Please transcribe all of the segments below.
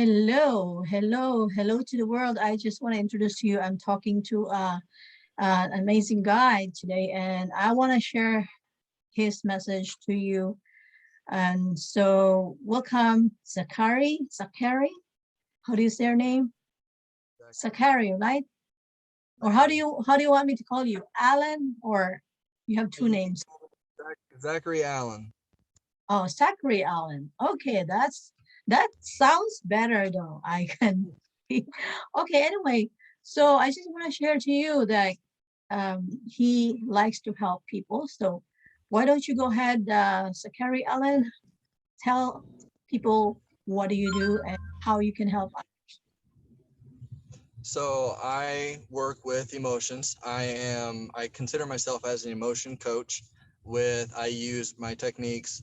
Hello, hello, hello to the world. I just want to introduce to you. I'm talking to an amazing guy today, and I want to share his message to you. And so, welcome, Zachary. Zachary, how do you say your name? Zachary, right? Or Zachary. how do you want me to call you? Alan, or you have two You can names? call me Zachary Allen. Oh, Zachary Allen. Okay, that sounds better though. I can. Okay. Anyway, so I just want to share to you that he likes to help people. So why don't you go ahead, Zachary Allen, tell people what do you do and how you can help. So I work with emotions. I consider myself as an emotion coach. I use my techniques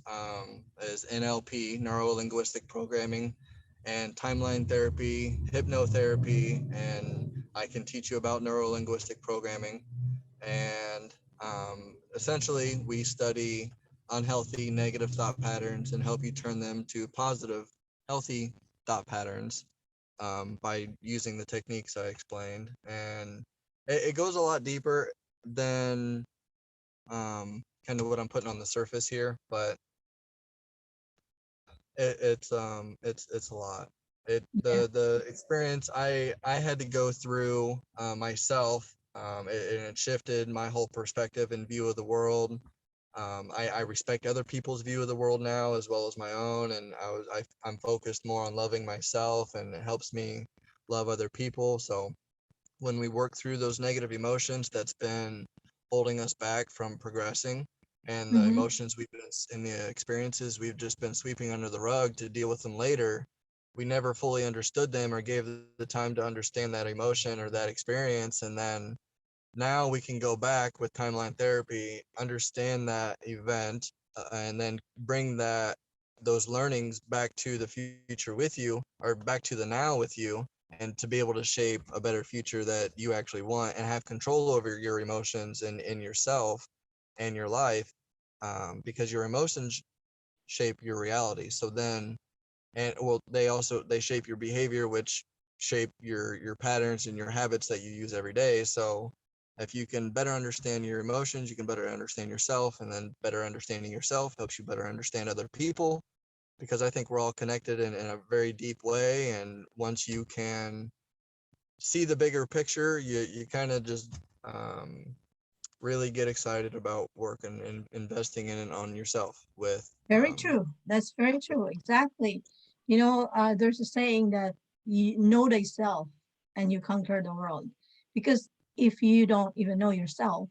as NLP, neuro linguistic programming, and timeline therapy, hypnotherapy, and I can teach you about neuro linguistic programming. And essentially, we study unhealthy, negative thought patterns and help you turn them to positive, healthy thought patterns by using the techniques I explained. And it goes a lot deeper than kind of what I'm putting on the surface here, but it's a lot. Yeah. The experience I had to go through myself, and it shifted my whole perspective and view of the world. I respect other people's view of the world now as well as my own, and I'm focused more on loving myself, and it helps me love other people. So when we work through those negative emotions that's been holding us back from progressing, and the Mm-hmm. emotions we've been in the experiences we've just been sweeping under the rug to deal with them later, we never fully understood them or gave the time to understand that emotion or that experience. And then now we can go back with timeline therapy, understand that event, and then bring those learnings back to the future with you, or back to the now with you, and to be able to shape a better future that you actually want and have control over your emotions and in yourself and your life, because your emotions shape your reality. So then, and well, they shape your behavior, which shape your patterns and your habits that you use every day. So if you can better understand your emotions, you can better understand yourself, and then better understanding yourself helps you better understand other people, because I think we're all connected in a very deep way. And once you can see the bigger picture, you kind of just really get excited about working and investing in and on yourself with Very true. That's very true. Exactly. There's a saying that you know thyself and you conquer the world. Because if you don't even know yourself,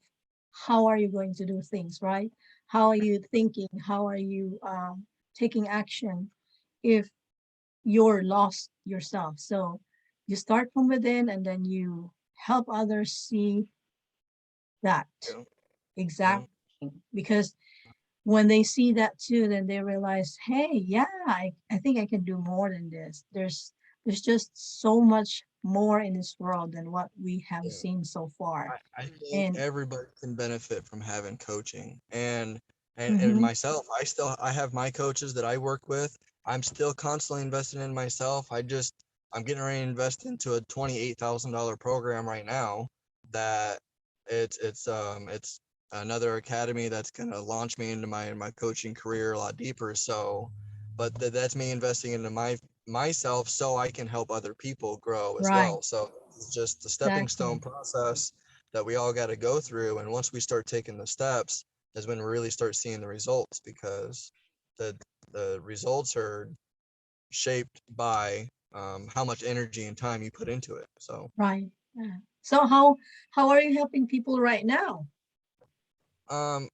how are you going to do things, right? How are you thinking? How are you taking action if you're lost yourself? So you start from within and then you help others see that you know, you exact thing. Because when they see that too, then they realize, hey, yeah, I think I can do more than this. There's just so much more in this world than what we have know, seen so far. I think And everybody can benefit from having coaching, and mhm, myself. I have my coaches that I work with. I'm still constantly investing in myself. I'm getting ready to invest into a $28,000 program right now. That it's another academy that's gonna launch me into my coaching career a lot deeper. So, but that's me investing into myself so I can help other people grow as right, well. So it's just the stepping exactly. stone process that we all got to go through. And once we start taking the steps, is when we really start seeing the results, because the the results are shaped by how much energy and time you put into it. So Right. Yeah. So how are you helping people right now? um,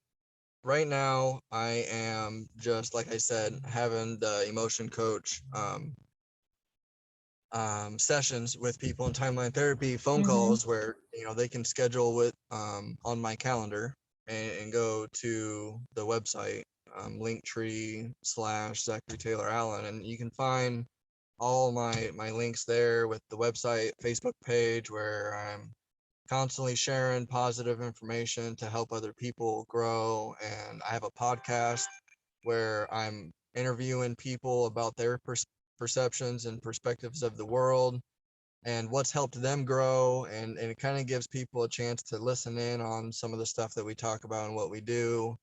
right now, I am just like I said, having the emotion coach sessions with people in timeline therapy, phone Mm-hmm. calls where they can schedule with on my calendar, and go to the website, Linktree / Zachary Taylor Allen, and you can find all my links there, with the website, Facebook page, where I'm constantly sharing positive information to help other people grow. And I have a podcast where I'm interviewing people about their perceptions and perspectives of the world and what's helped them grow, and it kind of gives people a chance to listen in on some of the stuff that we talk about and what we do,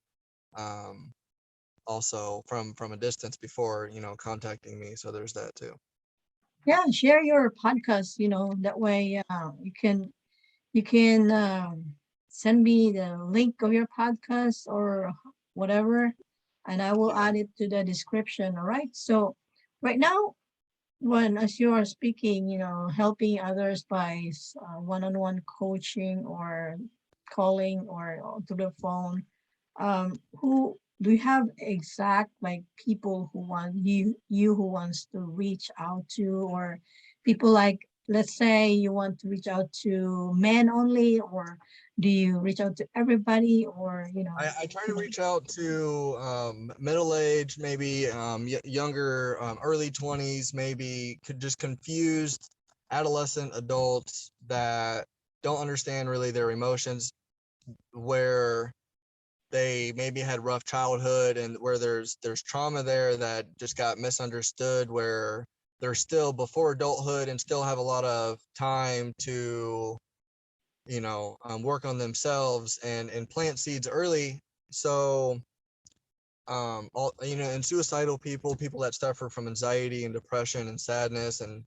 um, also from a distance before contacting me, so there's that too. Yeah, share your podcast, that way you can send me the link of your podcast or whatever, and I will Yeah. add it to the description. All right. So right now, when as you are speaking, helping others by one-on-one coaching or calling or through the phone, who do you have exact like people who want you who wants to reach out to, or people like, let's say you want to reach out to men only, or do you reach out to everybody, or I try to reach out to middle age, maybe younger, early 20s, maybe could just confused adolescent adults that don't understand really their emotions, where they maybe had rough childhood and where there's trauma there that just got misunderstood, where they're still before adulthood and still have a lot of time to work on themselves and plant seeds early. So all and suicidal people that suffer from anxiety and depression and sadness and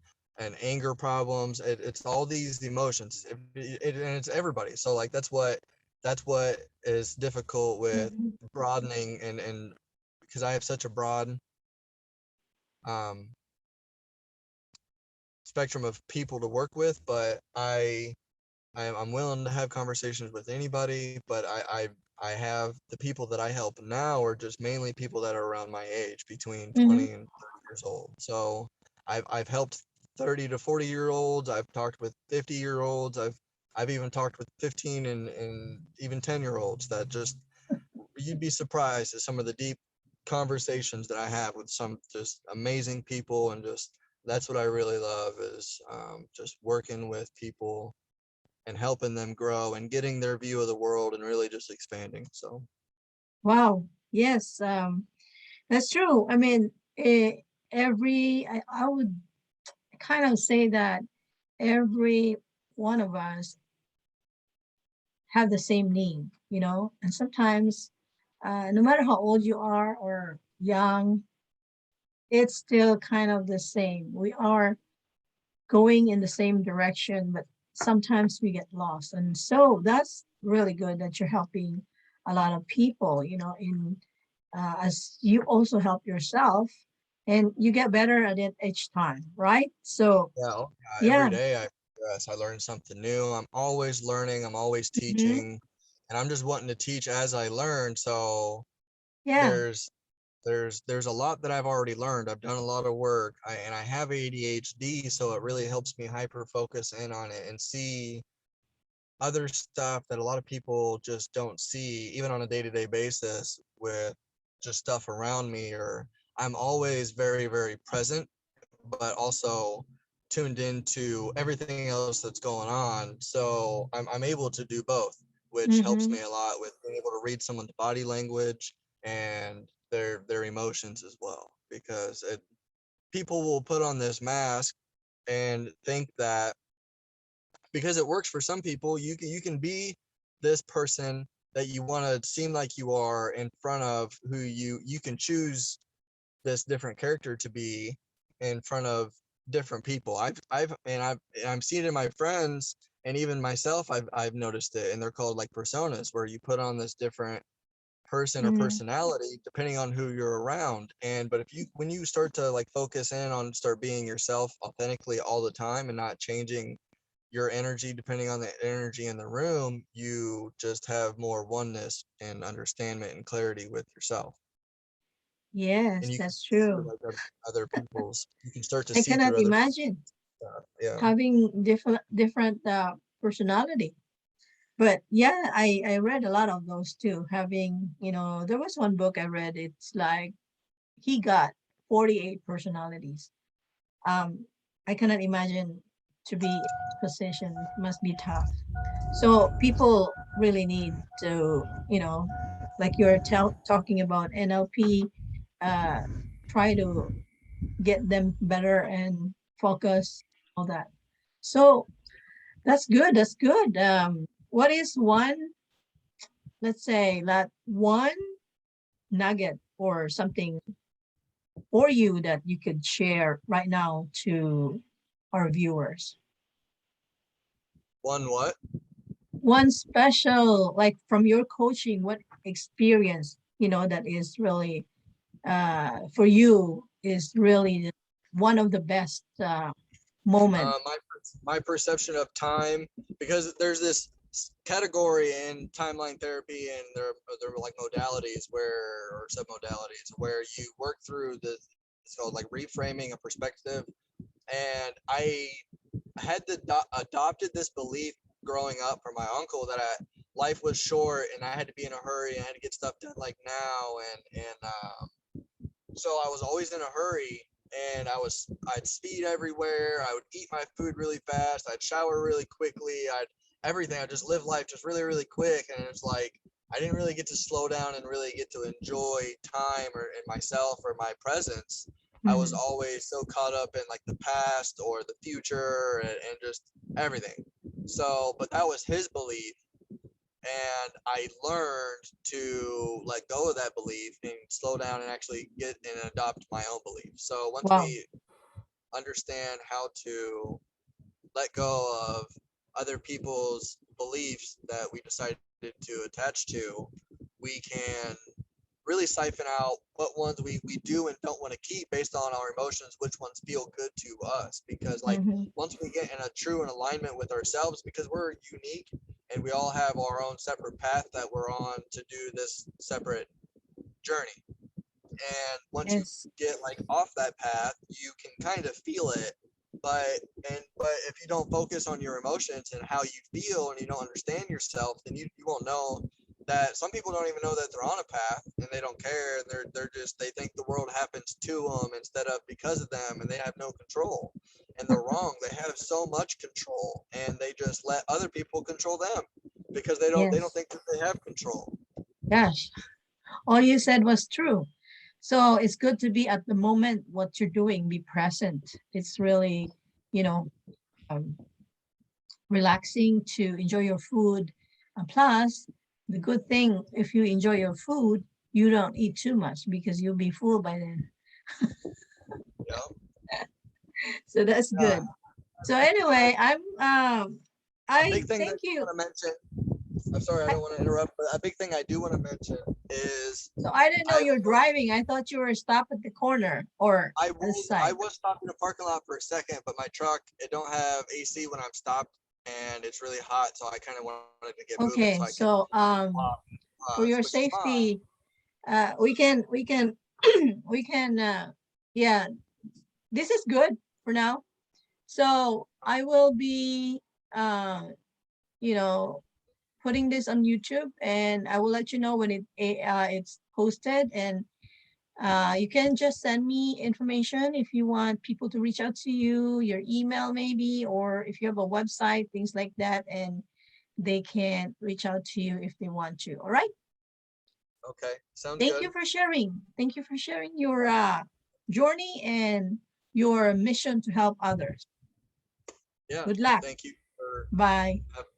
anger problems, it's all these emotions, and it's everybody. So like that's what is difficult with Mhm. broadening, and because I have such a broad um spectrum of people to work with, but I'm willing to have conversations with anybody, but I have the people that I help now are just mainly people that are around my age, between Mhm. 20 and 30 years old. So I've helped 30 to 40-year olds. I've talked with 50-year olds. I've even talked with 15 and even 10-year olds that just, you'd be surprised at some of the deep conversations that I have with some just amazing people, and just that's what I really love is just working with people and helping them grow and getting their view of the world and really just expanding. So Wow. Yes, that's true. I mean, I would kind of say that every one of us have the same need, and sometimes, no matter how old you are or young, it's still kind of the same. We are going in the same direction, but sometimes we get lost. And so that's really good that you're helping a lot of people, in as you also help yourself, and you get better at it each time, right? So, yeah, oh, yeah, every yeah. day I progress. I learn something new. I'm always learning. I'm always Hmm. teaching, and I'm just wanting to teach as I learn. So Yeah. there's there's a lot that I've already learned. I've done a lot of work, and I have ADHD, so it really helps me hyper focus in on it and see other stuff that a lot of people just don't see, even on a day-to-day basis, with just stuff around me. Or I'm always very, very present, but also tuned into everything else that's going on. So I'm able to do both, which helps Hmm. me a lot with being able to read someone's body language and their emotions as well. Because people will put on this mask and think that because it works for some people, you can be this person that you want to seem like you are in front of who you can choose this different character to be in front of different people. I'm seeing it in my friends and even myself. I've noticed it, and they're called like personas, where you put on this different person or Hmm. personality depending on who you're around. And but if you when you start to like focus in on start being yourself authentically all the time and not changing your energy depending on the energy in the room, you just have more oneness and understanding and clarity with yourself. Yes, And you can that's see true. like other people's, you can start to I see cannot through other people's imagine stuff. Yeah. having different personality. But yeah, I read a lot of those too. Having, there was one book I read. It's like he got 48 personalities. Um, I cannot imagine to be in this position. It must be tough. So people really need to, like you're talking about NLP, uh, try to get them better and focus, all that. So that's good. That's good. What is one, let's say that one nugget or something for you that you could share right now to our viewers? One what? One special, like from your coaching, what experience, that is really, for you, is really one of the best moment. My perception of time, because there's this category in timeline therapy, and there are like modalities where, or submodalities, where you work through the, it's called like reframing a perspective. And I had adopted this belief growing up from my uncle that life was short and I had to be in a hurry and I had to get stuff done like now, and so I was always in a hurry, and I'd speed everywhere. I would eat my food really fast. I'd shower really quickly. Everything. I just live life just really, really quick. And it's like, I didn't really get to slow down and really get to enjoy time or in myself or my presence. I was Mhm. always so caught up in like the past or the future, and just everything. So, but that was his belief, and I learned to let go of that belief and slow down and actually get and adopt my own belief. So once Wow. we understand how to let go of other people's beliefs that we decided to attach to, we can really siphon out what ones we do and don't want to keep based on our emotions, which ones feel good to us. Because like Mhm. once we get in a true alignment with ourselves, because we're unique and we all have our own separate path that we're on to do this separate journey. And once you Yes. get like off that path, you can kind of feel it. But but if you don't focus on your emotions and how you feel, and you don't understand yourself, then you won't know that some people don't even know that they're on a path, and they don't care. They're just, they think the world happens to them instead of because of them, and they have no control. And they're wrong. They have so much control, and they just let other people control them because they don't Yes. think that they have control. Gosh, all you said was true. So it's good to be at the moment, what you're doing, be present. It's really, you know, um, relaxing to enjoy your food. Plus, the good thing, if you enjoy your food, you don't eat too much because you'll be full by then. You know? So that's Uh, good. So anyway, a I big thing that thank I you. want to mention, I'm sorry, I I, don't want to interrupt, but a big thing I do want to mention is so I didn't know I've you're driving. I thought you were stopped at the corner or at the I side. was stopped in a parking lot for a second, but my truck, it don't have AC when I'm stopped, and it's really hot, so I kind of wanted to get moving so Okay, I could so for your which is fine. safety, we can we can yeah, this is good for now. So I will be uh you know putting this on YouTube, and I will let you know when it's posted. And you can just send me information if you want people to reach out to you, your email maybe, or if you have a website, things like that, and they can reach out to you if they want to. All right. Okay, sounds Thank good. you for sharing. Thank you for sharing your journey and your mission to help others. Yeah, Good luck. thank you for Bye. having